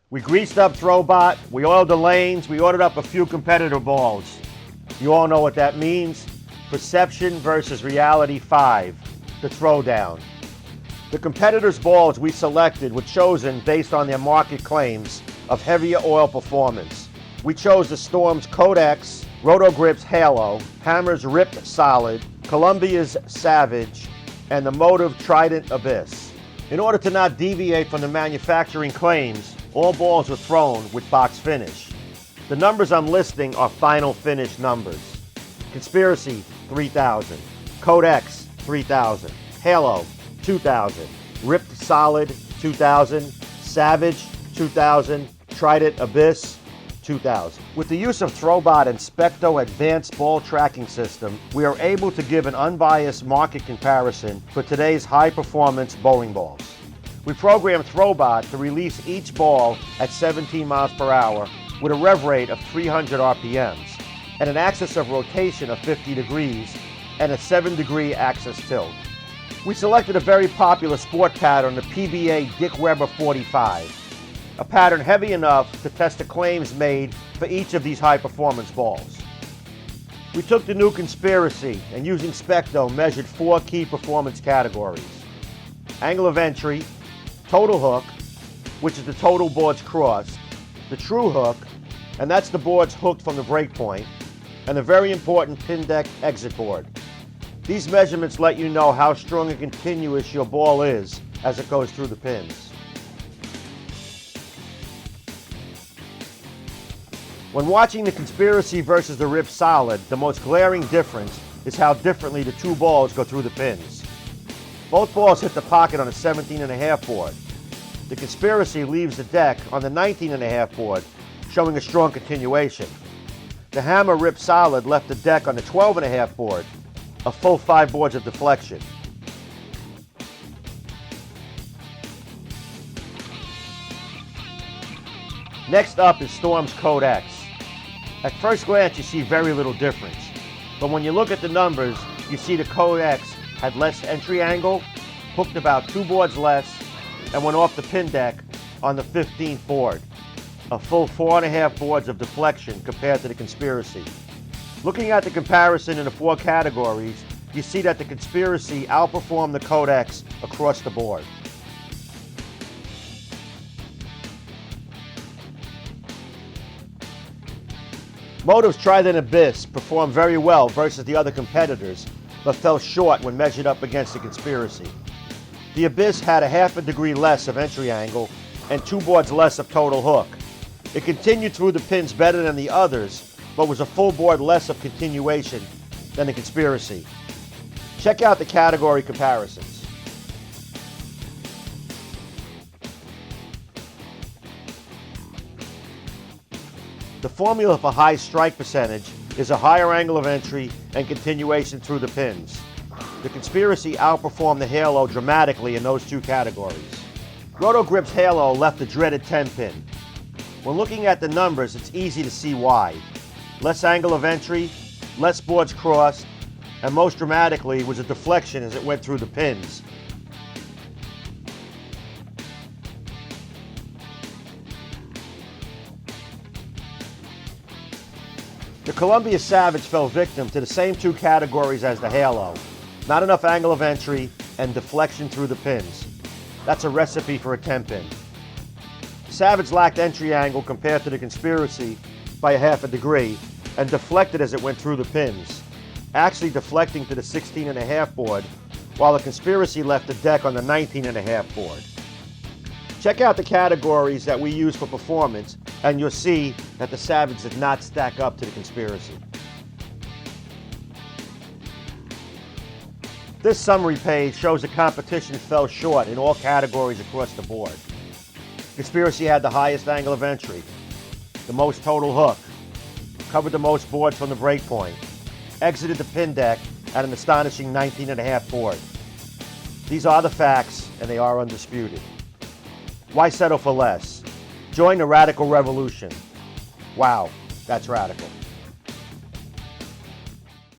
We greased up ThroBot, we oiled the lanes, we ordered up a few competitor balls. You all know what that means. Perception versus reality 5, the Throwdown. The competitors' balls we selected were chosen based on their market claims of heavier oil performance. We chose the Storm's Codex, Roto Grip's Halo, Hammer's Ripped Solid, Columbia's Savage, and the Motiv Trident Abyss. In order to not deviate from the manufacturing claims, all balls were thrown with box finish. The numbers I'm listing are final finish numbers. Conspiracy, 3,000. Codex, 3,000. Halo, 2,000. Ripped Solid, 2,000. Savage, 2,000. Trident Abyss, 2,000. With the use of ThroBot and Specto advanced ball tracking system, we are able to give an unbiased market comparison for today's high-performance bowling balls. We programmed ThroBot to release each ball at 17 miles per hour with a rev rate of 300 RPMs and an axis of rotation of 50 degrees and a 7-degree axis tilt. We selected a very popular sport pattern, the PBA Dick Weber 45, a pattern heavy enough to test the claims made for each of these high-performance balls. We took the new Conspiracy and using Specto measured 4 key performance categories: angle of entry, total hook, which is the total boards crossed, the true hook, and that's the boards hooked from the break point, and the very important pin deck exit board. These measurements let you know how strong and continuous your ball is as it goes through the pins. When watching the Conspiracy versus the Ripped Solid, the most glaring difference is how differently the two balls go through the pins. Both balls hit the pocket on a 17.5 board. The Conspiracy leaves the deck on the 19.5 board, showing a strong continuation. The Hammer Ripped Solid left the deck on the 12.5 board, a full 5 boards of deflection. Next up is Storm's Codex. At first glance you see very little difference, but when you look at the numbers, you see the Codex had less entry angle, hooked about 2 boards less, and went off the pin deck on the 15th board, a full 4.5 boards of deflection compared to the Conspiracy. Looking at the comparison in the 4 categories, you see that the Conspiracy outperformed the Codex across the board. Motiv's Trident Abyss performed very well versus the other competitors, but fell short when measured up against the Conspiracy. The Abyss had a 0.5 degree less of entry angle and 2 boards less of total hook. It continued through the pins better than the others, but was a full board less of continuation than the Conspiracy. Check out the category comparisons. The formula for high strike percentage is a higher angle of entry and continuation through the pins. The Conspiracy outperformed the Halo dramatically in those 2 categories. Roto Grip's Halo left the dreaded 10-pin. When looking at the numbers, it's easy to see why. Less angle of entry, less boards crossed, and most dramatically was a deflection as it went through the pins. The Columbia Savage fell victim to the same 2 categories as the Halo. Not enough angle of entry and deflection through the pins. That's a recipe for a 10-pin. Savage lacked entry angle compared to the Conspiracy by a 0.5 degree and deflected as it went through the pins, actually deflecting to the 16.5 board, while the Conspiracy left the deck on the 19.5 board. Check out the categories that we use for performance, and you'll see that the Savage did not stack up to the Conspiracy. This summary page shows the competition fell short in all categories across the board. Conspiracy had the highest angle of entry, the most total hook, covered the most boards from the break point, exited the pin deck at an astonishing 19.5 board. These are the facts, and they are undisputed. Why settle for less? Join the radical revolution. Wow, that's radical.